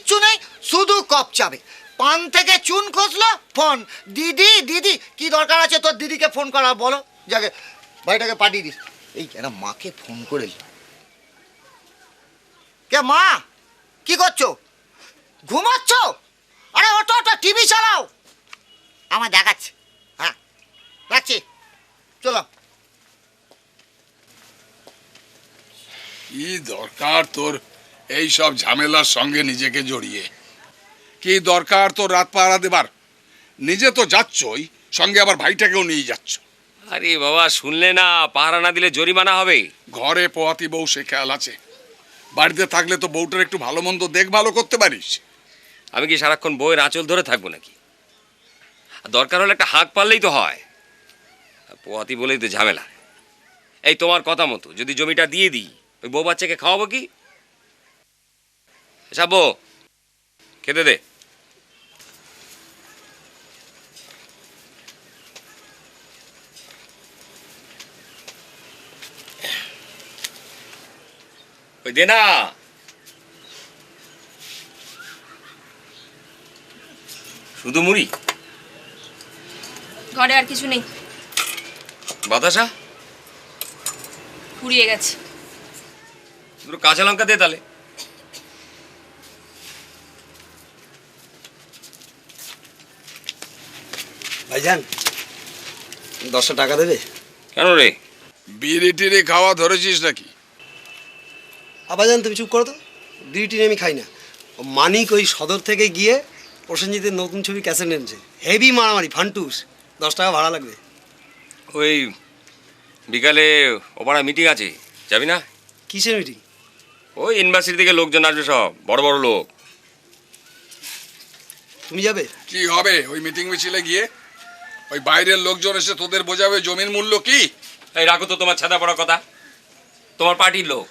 কিচ্ছু নেই, শুধু কপচাবে। পান থেকে চুন খসলো, ফোন, দিদি দিদি। কি দরকার আছে তোর দিদিকে ফোন করা, বলো? যাকে ভাইটাকে পাঠিয়ে দিস। এই একটা মাকে ফোন করে। কে মা, কি করছো? ঘুমাচ্ছ? আরে ওটো ওটো, টিভি চালাও, আমার দেখাচ্ছে। হ্যাঁ রাখছি, চলো। কি দরকার তোর এই সব ঝামেলার সঙ্গে নিজেকে জড়িয়ে? কি দরকার তোর রাত পাহারা দেবার? নিজে তো যাচ্ছই, সঙ্গে আবার ভাইটাকেও নিয়ে যাচ্ছ। আরে বাবা, শুনলে না, পাহারা না দিলে জরিমানা হবে। ঘরে পোয়াতি বউ সে খেয়াল আছে? বাড়িতে থাকলে তো বউটার একটু ভালো মন্দ দেখভালও করতে পারিস। আমি কি সারাক্ষণ বইয়ের আঁচল ধরে থাকবো নাকি? দরকার হলে একটা হাঁক পারলেই তো হয়। পোয়াতি বলেই তো ঝামেলা। এই তোমার কথা মতো যদি জমিটা দিয়ে দিই, ওই বউ বাচ্চাকে খাওয়াবো কি? সাবো, খেতে দে। ওই দে না। শুধু মুড়ি? ঘরে আর কিছু নেই। বাতাসা ফুরিয়ে গেছে। দুটো কাঁচা লঙ্কা দে তাহলে। ভাইজান 10 টাকা দেবে? কেন রে? বিড়ি টিড়ি খাওয়া ধরেছিস নাকি? ভাইজান তুমি চুপ করো তো, বিড়ি টিড়ি আমি খাই না। মানিক ওই সদর থেকে গিয়ে প্রসেনজিতের নতুন ছবি ক্যাসেট এনেছে, হেভি মারামারি, ফান্টুস। 10 টাকা ভাড়া লাগবে। ওই বিকালে ওপাড়া মিটিং আছে, যাবি না? কিসের মিটিং? ওই ইউনিভার্সিটি থেকে লোকজন আসবে, সব বড় বড় লোক। তুমি যাবে? কি হবে ওই মিটিং মিছিলে গিয়ে? ওই বাইরের লোকজন এসে তোদের বোঝাবে জমির মূল্য কি। এই রাখো তো তোমার ছাদা পড়া কথা। তোমার পার্টির লোক,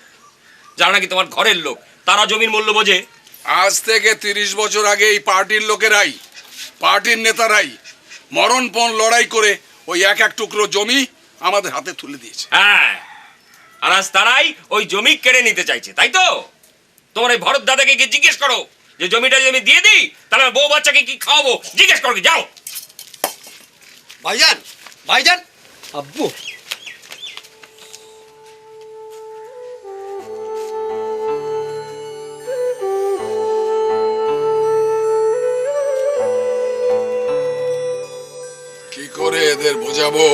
যারা নাকি তোমার ঘরের লোক, তারা জমির মূল্য বোঝে? আজ থেকে 30 বছর আগে এই পার্টির লোকেরাই, পার্টির নেতারাই মরণপণ লড়াই করে ওই এক এক টুকরো জমি আমাদের হাতে তুলে দিয়েছে। হ্যাঁ, আর আজ তারাই ওই জমি কেড়ে নিতে চাইছে, তাই তো? তোমার এই ভরত দাদাকে গিয়ে জিজ্ঞেস করো যে জমিটা যদি আমি দিয়ে দিই তাহলে আমার বউ বাচ্চাকে কি খাওয়াবো, জিজ্ঞেস করো। যাও। ভাইজান, ভাইজান, আব্বু। কি করে এদের বোঝাবো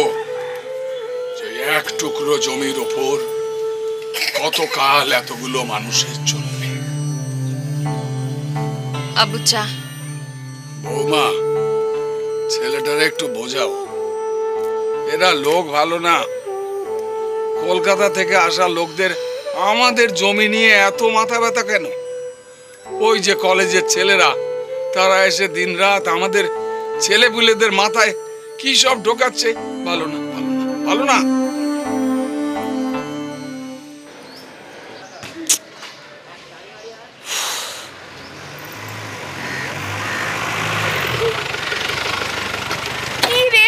যে এক টুকরো জমির ওপর কতকাল এতগুলো মানুষের চলবে? আব্বু চা। বৌমা, ছেলেটারে একটু বোঝাও, এরা লোক ভালো না। কলকাতা থেকে আসা লোকদের আমাদের জমি নিয়ে এত মাথা ব্যথা কেন? ওই যে কলেজের ছেলেরা, তারা এসে দিনরাত আমাদের ছেলেপুলেদের মাথায় কি সব ঢোকাচ্ছে। ভালো না, ভালো না, ভালো না। কি রে?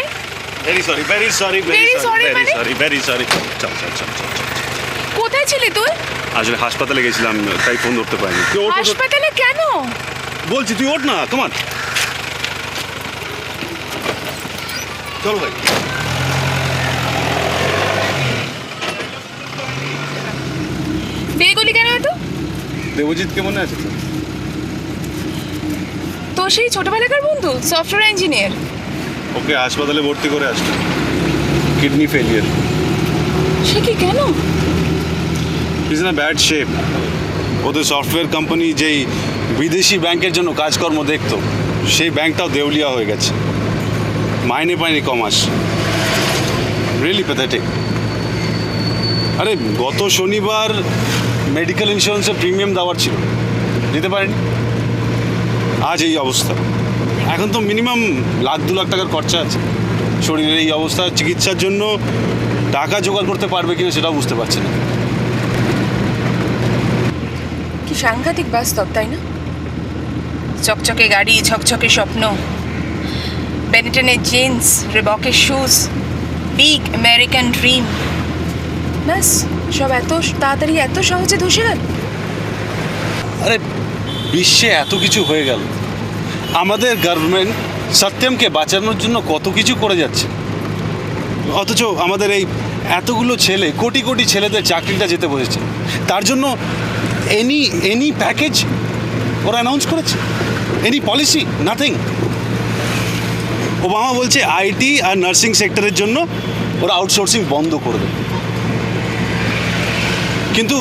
Very sorry, very sorry, Very sorry মানে? Very sorry. চল চল চল চল চল। কোথায় ছিলি তুই? আসলে হাসপাতালে গেছিলাম, তাই ফোন ধরতে পারিনি। তুই ওঠ, ওঠ, ওঠ। হাসপাতালে কেন? বলছি তুই ওঠ না, কমান। চল ভাই। বেগুলি কেন এত? দেবজিৎকে মনে আছে তো? তো সেই ছোটবেলাকার বন্ধু, সফটওয়্যার ইঞ্জিনিয়ার। ওকে হাসপাতালে ভর্তি করে আসলো, কিডনি ফেলিয়ার। সে কি, কেন? Is in a bad shape. ওদের সফটওয়্যার কোম্পানি যেই বিদেশি ব্যাংকের জন্য কাজকর্ম দেখতো, সেই ব্যাংকটাও দেউলিয়া হয়ে গেছে। মাইনে পায়নি কমাস। Really pathetic. আরে গত শনিবার মেডিকেল ইন্স্যুরেন্সের প্রিমিয়াম দেওয়ার ছিল, দিতে পারেনি। আজ এই অবস্থা। এখন তো মিনিমাম 1,00,000-2 লাখ টাকার খরচা আছে। শরীরের এই অবস্থা, চিকিৎসার জন্য টাকা জোগাড় করতে পারবে কিনা সেটাও বুঝতে পারছি না। কি সাংঘাতিক বাস্তব, তাই না? চকচকে গাড়ি, ঝকঝকে স্বপ্ন, বেনেটনের জিন্স, রিবকের শুজ, বিগ আমেরিকান ড্রিম, ব্যাস সব এত তাড়াতাড়ি এত সহজে ধসে গেল। আরে বিশ্বে এত কিছু হয়ে গেল, আমাদের গভর্নমেন্ট সত্যমকে বাঁচানোর জন্য কত কিছু করে যাচ্ছে, অথচ আমাদের এই এতগুলো ছেলে, কোটি কোটি ছেলেদের চাকরিটা যেতে বসেছে, তার জন্য এনি প্যাকেজ ওরা অ্যানাউন্স করেছে, এনি পলিসি, নাথিং। ওবামা বলছে আইটি আর নার্সিং সেক্টরের জন্য ওরা আউটসোর্সিং বন্ধ করে দেবে, কিন্তু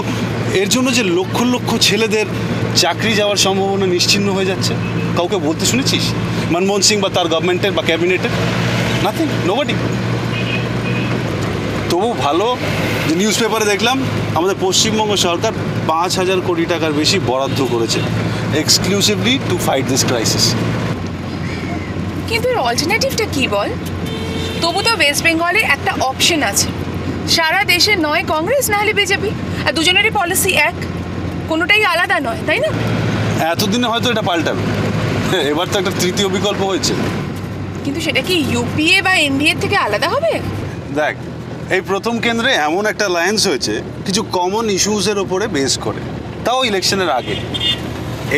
এর জন্য যে লক্ষ লক্ষ ছেলেদের চাকরি যাওয়ার সম্ভাবনা নিশ্চিহ্ন হয়ে যাচ্ছে, কাউকে বলতে শুনেছিস? মনমোহন সিং বা তার গভর্নমেন্টের বা ক্যাবিনেটের? Nothing, nobody. তবু ভালো যে নিউজ পেপারে দেখলাম আমাদের পশ্চিমবঙ্গ সরকার 5,000 কোটি টাকার বেশি বরাদ্দ করেছে exclusively to fight this crisis. কিন্তু এর অল্টারনেটিভটা কি বল? তবু তো ওয়েস্ট বেঙ্গলে একটা অপশন আছে, সারা দেশে নয় কংগ্রেস না হলে বিজেপি, আর দুজনেরই পলিসি এক, কোনোটাই আলাদা নয়, তাই না? এতদিনে হয়তো এটা পাল্টাবে, এবার তো একটা তৃতীয় বিকল্প হয়েছে। কিন্তু সেটা কি ইউপিএ বা এনডিএ থেকে আলাদা হবে? দেখ, এই প্রথম কেন্দ্রে এমন একটা অ্যালায়েন্স হয়েছে কিছু কমন ইস্যুসের ওপরে বেস করে, তাও ইলেকশনের আগে।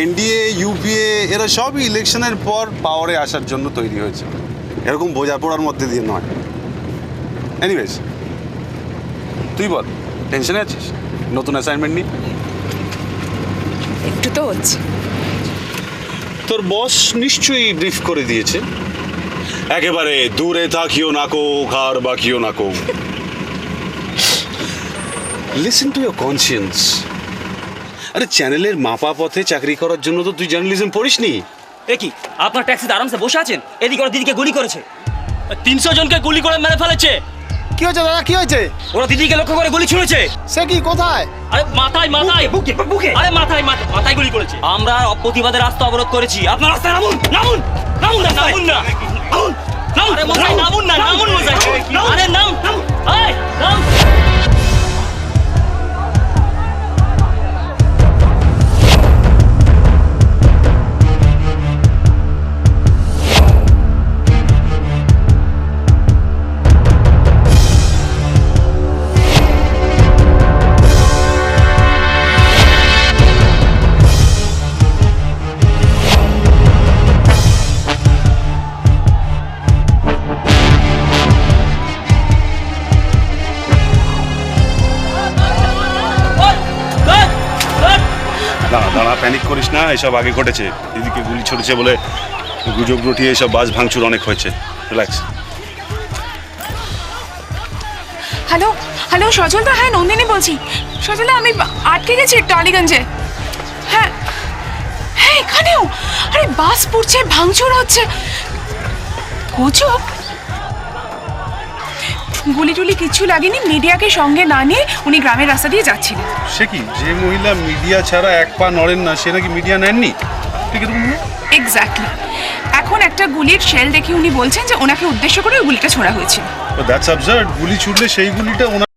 এনডিএ, ইউপিএ এরা সবই ইলেকশনের পর পাওয়ারে আসার জন্য তৈরি হয়েছে, এরকম বোঝাপড়ার মধ্যে দিয়ে নয়। এনিওয়েজ, তুই বল, টেনশনে আছিস নতুন অ্যাসাইনমেন্ট নিয়ে? একটু তো হচ্ছে। তোর বস নিশ্চয়ই ব্রিফ করে দিয়েছে, একেবারে দূরে থাকিও নাকো, ঘর বাকিও নাকো। Listen to your conscience. আরে চ্যানেলের মাপা পথে চাকরি করার জন্য তো তুই জার্নালিজম পড়িসনি। এ কি, আপনার ট্যাক্সিতে আরামসে বসে আছেন, এদিকে ওরা দিদিকে গুলি করেছে, 300 জনকে গুলি করে মেরে ফেলেছে। কি হয়েছে দাদা, কি হয়েছে? ওরা দিদিকে লক্ষ্য করে গুলি ছুঁড়েছে। সে কি, কোথায়? আরে মাথায় মাথায় বুকে বুকে, আরে মাথায় মাথায় গুলি করেছে। আমরা প্রতিবাদের রাস্তা অবরোধ করেছি, আপনার রাস্তায় নামুন নামুন নামুন নামুন না নামুন নামুন, আরে মশাই নামুন না, নামুন মশাই, আরে নাম, এই নাম। দাঁড়া দাঁড়া, প্যানিক করিস না, এসব আগে ঘটেছে। দিদিকে গুলি ছড়েছে বলে গুজব রটিয়ে এসব বাস ভাঙচুর অনেক হয়েছে, রিল্যাক্স। হ্যালো হ্যালো, সজলদা, হ্যাঁ নন্দিনী বলছি। সজলদা, আমি আটকে গেছি টালিগঞ্জে। হ্যাঁ হ্যাঁ, এখানেও আরে বাস পুড়ছে, ভাঙচুর হচ্ছে। গুজব? গুলি টুলি কিচ্ছু লাগেনি, মিডিয়াকে সঙ্গে না নিয়ে উনি গ্রামের রাস্তা দিয়ে যাচ্ছিলেন। সে কি, যে মহিলা মিডিয়া ছাড়া এক পা নড়েন না, সে নাকি মিডিয়া নেননি? ঠিক এরকম হলো এক্স্যাক্টলি। এখন একটা গুলির শেল দেখে উনি বলছেন যে ওনাকে উদ্দেশ্য করে ওই গুলিটা ছোড়া হয়েছিল। That's absurd. গুলি ছুটলে সেই গুলিটা